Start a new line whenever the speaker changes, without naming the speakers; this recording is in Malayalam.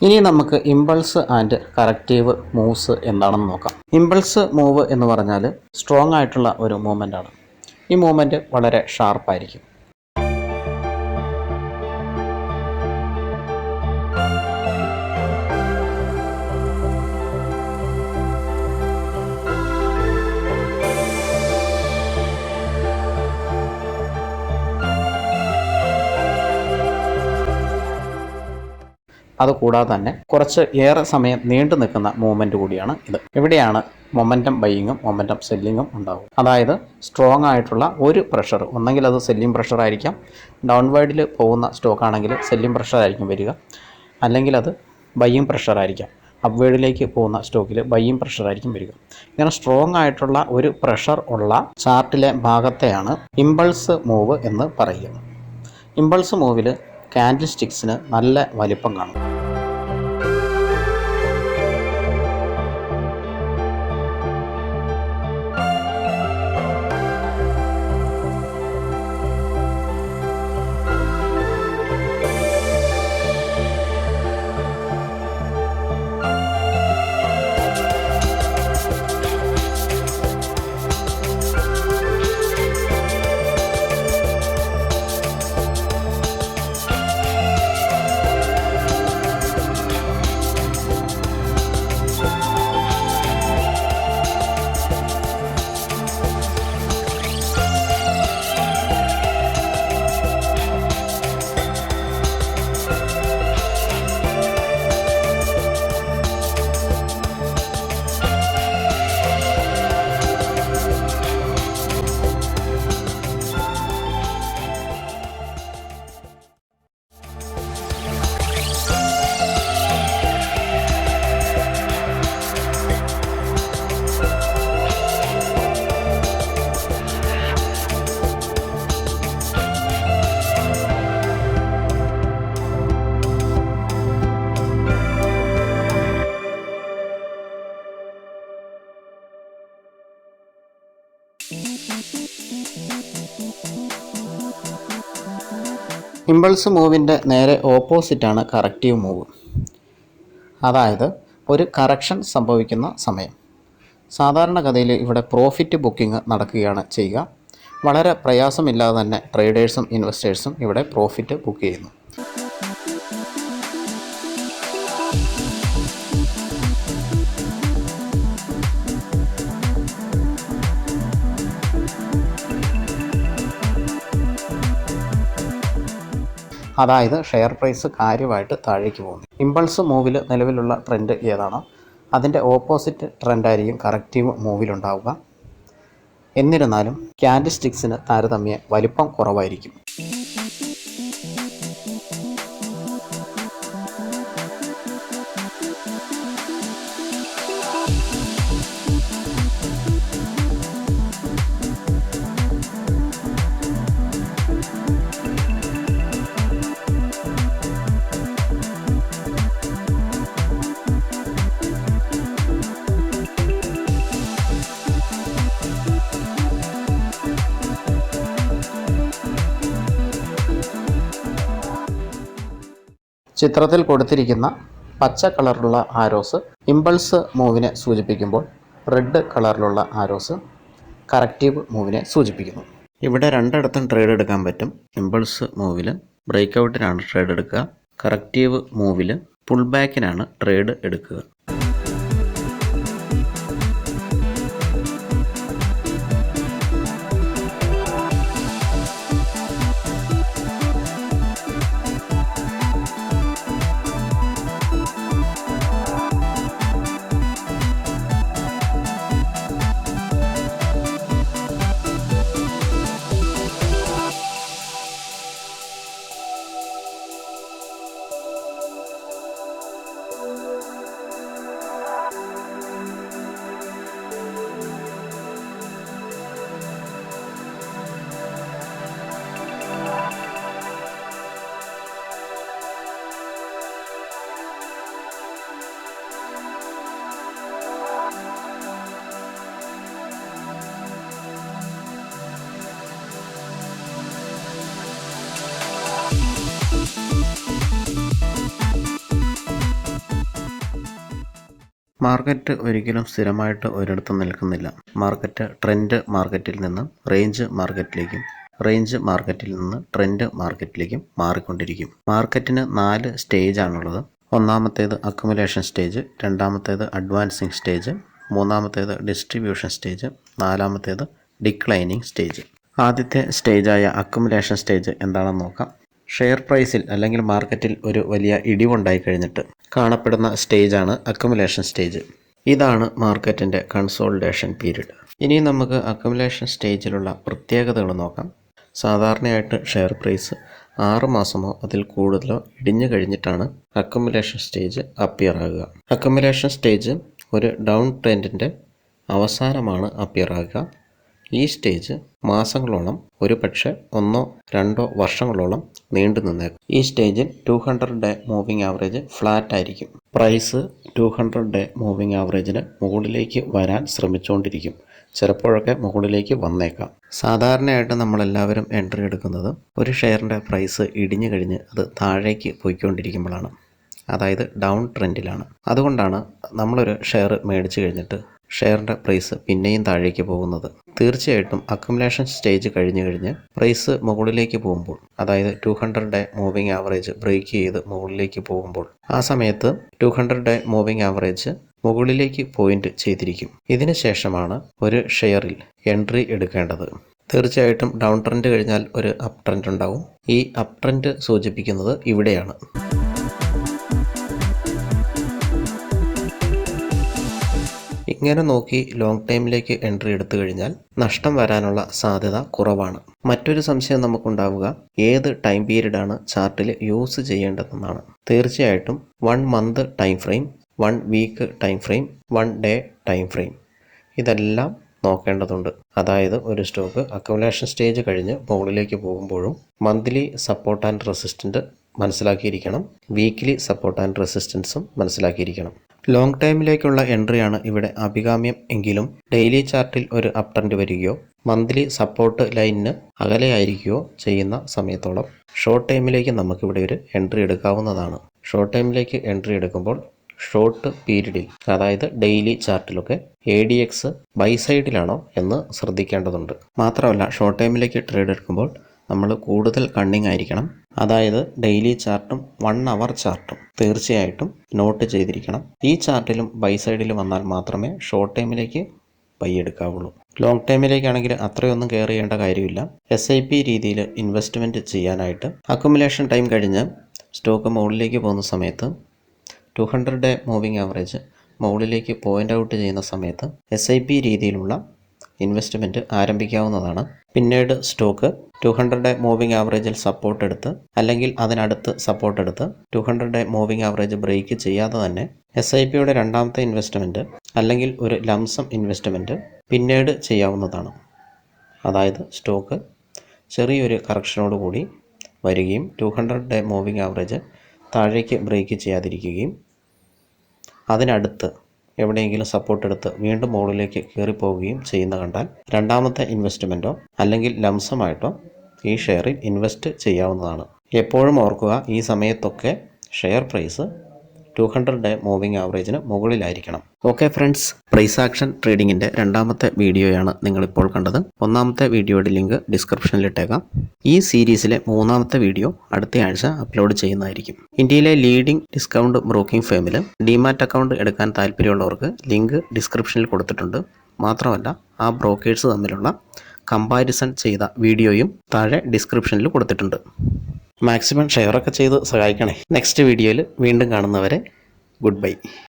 ഇനി നമുക്ക് ഇമ്പൾസ് ആൻഡ് കറക്റ്റീവ് മൂവ്സ് എന്താണെന്ന് നോക്കാം. ഇമ്പൾസ് മൂവ് എന്ന് പറഞ്ഞാൽ സ്ട്രോങ് ആയിട്ടുള്ള ഒരു മൂവ്മെൻ്റ് ആണ്. ഈ മൂവ്മെൻറ്റ് വളരെ ഷാർപ്പായിരിക്കും. അതുകൂടാതെ തന്നെ കുറച്ച് ഏറെ സമയം നീണ്ടു നിൽക്കുന്ന മൂവ്മെൻറ്റ് കൂടിയാണ് ഇത്. ഇവിടെയാണ് മൊമെൻറ്റം ബൈയിങ്ങും മൊമെൻറ്റം സെല്ലിങ്ങും ഉണ്ടാകും. അതായത് സ്ട്രോങ് ആയിട്ടുള്ള ഒരു പ്രഷർ, ഒന്നെങ്കിൽ അത് സെല്ലിംഗ് പ്രഷർ ആയിരിക്കാം, ഡൗൺവേർഡിൽ പോകുന്ന സ്റ്റോക്ക് ആണെങ്കിൽ സെല്ലിംഗ് പ്രഷർ ആയിരിക്കും വരിക, അല്ലെങ്കിൽ അത് ബൈയിങ് പ്രഷർ ആയിരിക്കാം, അപ്വേർഡിലേക്ക് പോകുന്ന സ്റ്റോക്കിൽ ബൈയിങ് പ്രഷർ ആയിരിക്കും വരിക. ഇങ്ങനെ സ്ട്രോങ് ആയിട്ടുള്ള ഒരു പ്രഷർ ഉള്ള ചാർട്ടിലെ ഭാഗത്തെയാണ് ഇമ്പൾസ് മൂവ് എന്ന് പറയുക. ഇമ്പൾസ് മൂവിൽ കാൻഡിൽ സ്റ്റിക്സിന് നല്ല വലിപ്പം കാണും. ഇമ്പൾസ് മൂവിൻ്റെ നേരെ ഓപ്പോസിറ്റാണ് കറക്റ്റീവ് മൂവ്. അതായത് ഒരു കറക്ഷൻ സംഭവിക്കുന്ന സമയം. സാധാരണഗതിയിൽ ഇവിടെ പ്രോഫിറ്റ് ബുക്കിംഗ് നടക്കുകയാണ് ചെയ്യുക. വളരെ പ്രയാസമില്ലാതെ തന്നെ ട്രേഡേഴ്സും ഇൻവെസ്റ്റേഴ്സും ഇവിടെ പ്രോഫിറ്റ് ബുക്ക് ചെയ്യുന്നു. അതായത് ഷെയർ പ്രൈസ് കാര്യമായിട്ട് താഴേക്ക് പോകുന്നു. ഇമ്പൾസ് മൂവിൽ നിലവിലുള്ള ട്രെൻഡ് ഏതാണോ അതിൻ്റെ ഓപ്പോസിറ്റ് ട്രെൻഡായിരിക്കും കറക്റ്റീവ് മൂവിലുണ്ടാവുക. എന്നിരുന്നാലും ക്യാൻഡിൽ സ്റ്റിക്സിന് താരതമ്യേന വലിപ്പം കുറവായിരിക്കും. ചിത്രത്തിൽ കൊടുത്തിരിക്കുന്ന പച്ച കളറിലുള്ള ആരോസ് ഇമ്പൾസ് മൂവിനെ സൂചിപ്പിക്കുമ്പോൾ റെഡ് കളറിലുള്ള ആരോസ് കറക്റ്റീവ് മൂവിനെ സൂചിപ്പിക്കുന്നു. ഇവിടെ രണ്ടിടത്തും ട്രേഡ് എടുക്കാൻ പറ്റും. ഇമ്പൾസ് മൂവിൽ ബ്രേക്ക് ഔട്ടിനാണ് ട്രേഡ് എടുക്കുക, കറക്റ്റീവ് മൂവിൽ പുൾ ബാക്കിനാണ് ട്രേഡ് എടുക്കുക. മാർക്കറ്റ് ഒരിക്കലും സ്ഥിരമായിട്ട് ഒരിടത്ത് നിൽക്കുന്നില്ല. മാർക്കറ്റ് ട്രെൻഡ് മാർക്കറ്റിൽ നിന്ന് റേഞ്ച് മാർക്കറ്റിലേക്കും റേഞ്ച് മാർക്കറ്റിൽ നിന്ന് ട്രെൻഡ് മാർക്കറ്റിലേക്കും മാറിക്കൊണ്ടിരിക്കും. മാർക്കറ്റിന് 4 സ്റ്റേജാണുള്ളത്. ഒന്നാമത്തേത് അക്കുമുലേഷൻ സ്റ്റേജ്, രണ്ടാമത്തേത് അഡ്വാൻസിങ് സ്റ്റേജ്, മൂന്നാമത്തേത് ഡിസ്ട്രിബ്യൂഷൻ സ്റ്റേജ്, നാലാമത്തേത് ഡിക്ലൈനിങ് സ്റ്റേജ്. ആദ്യത്തെ സ്റ്റേജായ അക്കുമുലേഷൻ സ്റ്റേജ് എന്താണെന്ന് നോക്കാം. ഷെയർ പ്രൈസിൽ അല്ലെങ്കിൽ മാർക്കറ്റിൽ ഒരു വലിയ ഇടിവുണ്ടായി കഴിഞ്ഞിട്ട് കാണപ്പെടുന്ന സ്റ്റേജാണ് അക്കുമുലേഷൻ സ്റ്റേജ്. ഇതാണ് മാർക്കറ്റിൻ്റെ കൺസോളിഡേഷൻ പീരീഡ്. ഇനി നമുക്ക് അക്കുമുലേഷൻ സ്റ്റേജിലുള്ള പ്രത്യേകതകൾ നോക്കാം. സാധാരണയായിട്ട് ഷെയർ പ്രൈസ് 6 മാസമോ അതിൽ കൂടുതലോ ഇടിഞ്ഞു കഴിഞ്ഞിട്ടാണ് അക്കുമുലേഷൻ സ്റ്റേജ് അപ്പിയർ ആകുക. അക്കുമുലേഷൻ സ്റ്റേജ് ഒരു ഡൗൺ ട്രെൻഡിൻ്റെ അവസാനമാണ് അപ്പിയർ ആകുക. ഈ സ്റ്റേജ് മാസങ്ങളോളം, ഒരു പക്ഷേ 1-2 വർഷങ്ങളോളം നീണ്ടു നിന്നേക്കും. ഈ സ്റ്റേജിൽ 200 ഡേ മൂവിംഗ് ആവറേജ് ഫ്ലാറ്റ് ആയിരിക്കും. പ്രൈസ് 200 ഡേ മൂവിംഗ് ആവറേജിന് മുകളിലേക്ക് വരാൻ ശ്രമിച്ചുകൊണ്ടിരിക്കും. ചിലപ്പോഴൊക്കെ മുകളിലേക്ക് വന്നേക്കാം. സാധാരണയായിട്ട് നമ്മളെല്ലാവരും എൻട്രി എടുക്കുന്നത് ഒരു ഷെയറിൻ്റെ പ്രൈസ് ഇടിഞ്ഞു കഴിഞ്ഞ് അത് താഴേക്ക് പോയിക്കൊണ്ടിരിക്കുമ്പോഴാണ്, അതായത് ഡൗൺ ട്രെൻഡിലാണ്. അതുകൊണ്ടാണ് നമ്മളൊരു ഷെയർ മേടിച്ചു കഴിഞ്ഞിട്ട് ഷെയറിൻ്റെ പ്രൈസ് പിന്നെയും താഴേക്ക് പോകുന്നത്. തീർച്ചയായിട്ടും അക്കുമുലേഷൻ സ്റ്റേജ് കഴിഞ്ഞ് പ്രൈസ് മുകളിലേക്ക് പോകുമ്പോൾ, അതായത് 200 ഡേ മൂവിംഗ് ആവറേജ് ബ്രേക്ക് ചെയ്ത് മുകളിലേക്ക് പോകുമ്പോൾ, ആ സമയത്ത് 200 ഡേ മൂവിംഗ് ആവറേജ് മുകളിലേക്ക് പോയിന്റ് ചെയ്തിരിക്കും. ഇതിന് ശേഷമാണ് ഒരു ഷെയറിൽ എൻട്രി എടുക്കേണ്ടത്. തീർച്ചയായിട്ടും ഡൗൺ ട്രെൻഡ് കഴിഞ്ഞാൽ ഒരു അപ് ട്രെൻഡ് ഉണ്ടാവും. ഈ അപ് ട്രെൻഡ് സൂചിപ്പിക്കുന്നത് ഇവിടെയാണ്. ഇങ്ങനെ നോക്കി ലോങ് ടൈമിലേക്ക് എൻട്രി എടുത്തു കഴിഞ്ഞാൽ നഷ്ടം വരാനുള്ള സാധ്യത കുറവാണ്. മറ്റൊരു സംശയം നമുക്കുണ്ടാവുക, ഏത് ടൈം പീരീഡാണ് ചാർട്ടിൽ യൂസ് ചെയ്യേണ്ടതെന്നാണ്. തീർച്ചയായിട്ടും 1 month time frame, 1 week time frame, 1 day time frame, ഇതെല്ലാം നോക്കേണ്ടതുണ്ട്. അതായത് ഒരു സ്റ്റോക്ക് അക്കുമുലേഷൻ സ്റ്റേജ് കഴിഞ്ഞ് മുകളിലേക്ക് പോകുമ്പോഴും മന്ത്ലി സപ്പോർട്ട് ആൻഡ് റെസിസ്റ്റൻറ്റ് മനസ്സിലാക്കിയിരിക്കണം, വീക്ക്ലി സപ്പോർട്ട് ആൻഡ് റെസിസ്റ്റൻസും മനസ്സിലാക്കിയിരിക്കണം. ലോങ് ടൈമിലേക്കുള്ള എൻട്രിയാണ് ഇവിടെ അഭികാമ്യം എങ്കിലും ഡെയിലി ചാർട്ടിൽ ഒരു അപ് ട്രെൻഡ് വരികയോ മന്ത്ലി സപ്പോർട്ട് ലൈനിന് അകലെയായിരിക്കുകയോ ചെയ്യുന്ന സമയത്തോളം ഷോർട്ട് ടൈമിലേക്ക് നമുക്കിവിടെ ഒരു എൻട്രി എടുക്കാവുന്നതാണ്. ഷോർട്ട് ടൈമിലേക്ക് എൻട്രി എടുക്കുമ്പോൾ ഷോർട്ട് പീരീഡിൽ, അതായത് ഡെയിലി ചാർട്ടിലൊക്കെ ADX ബൈ സൈഡിലാണോ എന്ന് ശ്രദ്ധിക്കേണ്ടതുണ്ട്. മാത്രമല്ല ഷോർട്ട് ടൈമിലേക്ക് ട്രേഡ് എടുക്കുമ്പോൾ നമ്മൾ കൂടുതൽ കണ്ണിങ് ആയിരിക്കണം. അതായത് ഡെയിലി ചാർട്ടും 1 അവർ ചാർട്ടും തീർച്ചയായിട്ടും നോട്ട് ചെയ്തിരിക്കണം. ഈ ചാർട്ടിലും ബൈ സൈഡിലും വന്നാൽ മാത്രമേ ഷോർട്ട് ടൈമിലേക്ക് ബൈ എടുക്കാവുള്ളൂ. ലോങ് ടൈമിലേക്കാണെങ്കിൽ അത്രയൊന്നും കെയർ ചെയ്യേണ്ട കാര്യമില്ല. SIP രീതിയിൽ ഇൻവെസ്റ്റ്മെൻറ്റ് ചെയ്യാനായിട്ട് അക്കുമുലേഷൻ ടൈം കഴിഞ്ഞ് സ്റ്റോക്ക് മുകളിലേക്ക് പോകുന്ന സമയത്ത് 200 ഡേ മൂവിംഗ് ആവറേജ് മുകളിലേക്ക് പോയിൻ്റ് ഔട്ട് ചെയ്യുന്ന സമയത്ത് SIP രീതിയിലുള്ള ഇൻവെസ്റ്റ്മെൻറ്റ് ആരംഭിക്കാവുന്നതാണ്. പിന്നീട് സ്റ്റോക്ക് 200 ഡേ മൂവിംഗ് ആവറേജിൽ സപ്പോർട്ട് എടുത്ത് അല്ലെങ്കിൽ അതിനടുത്ത് സപ്പോർട്ട് എടുത്ത് 200 ഡേ മൂവിംഗ് ആവറേജ് ബ്രേക്ക് ചെയ്യാതെ തന്നെ SIPയുടെ രണ്ടാമത്തെ ഇൻവെസ്റ്റ്മെൻറ്റ് അല്ലെങ്കിൽ ഒരു ലംസം ഇൻവെസ്റ്റ്മെൻറ്റ് പിന്നീട് ചെയ്യാവുന്നതാണ്. അതായത് സ്റ്റോക്ക് ചെറിയൊരു കറക്ഷനോട് കൂടി വരികയും 200 ഡേ മൂവിംഗ് ആവറേജ് താഴേക്ക് ബ്രേക്ക് ചെയ്യാതിരിക്കുകയും അതിനടുത്ത് എവിടെയെങ്കിലും സപ്പോർട്ട് എടുത്ത് വീണ്ടും മുകളിലേക്ക് കയറിപ്പോവുകയും ചെയ്യുന്ന കണ്ടാൽ രണ്ടാമത്തെ ഇൻവെസ്റ്റ്മെൻറ്റോ അല്ലെങ്കിൽ ലംസമായിട്ടോ ഈ ഷെയറിൽ ഇൻവെസ്റ്റ് ചെയ്യാവുന്നതാണ്. എപ്പോഴും ഓർക്കുക, ഈ സമയത്തൊക്കെ ഷെയർ പ്രൈസ് 200 ഡേ മൂവിംഗ് ആവറേജിന് മുകളിലായിരിക്കണം. ഓക്കെ ഫ്രണ്ട്സ്, പ്രൈസ് ആക്ഷൻ ട്രേഡിങ്ങിൻ്റെ രണ്ടാമത്തെ വീഡിയോയാണ് നിങ്ങളിപ്പോൾ കണ്ടത്. ഒന്നാമത്തെ വീഡിയോയുടെ ലിങ്ക് ഡിസ്ക്രിപ്ഷനിൽ ഇട്ടേക്കാം. ഈ സീരീസിലെ മൂന്നാമത്തെ വീഡിയോ അടുത്ത ആഴ്ച അപ്ലോഡ് ചെയ്യുന്നതായിരിക്കും. ഇന്ത്യയിലെ ലീഡിംഗ് ഡിസ്കൗണ്ട് ബ്രോക്കിംഗ് ഫേമിൽ ഡിമാറ്റ് അക്കൗണ്ട് എടുക്കാൻ താല്പര്യമുള്ളവർക്ക് ലിങ്ക് ഡിസ്ക്രിപ്ഷനിൽ കൊടുത്തിട്ടുണ്ട്. മാത്രമല്ല ആ ബ്രോക്കേഴ്സ് തമ്മിലുള്ള കമ്പാരിസൺ ചെയ്ത വീഡിയോയും താഴെ ഡിസ്ക്രിപ്ഷനിൽ കൊടുത്തിട്ടുണ്ട്. മാക്സിമം ഷെയറൊക്കെ ചെയ്ത് സഹായിക്കണേ. നെക്സ്റ്റ് വീഡിയോയിൽ വീണ്ടും കാണുന്നവരെ ഗുഡ് ബൈ.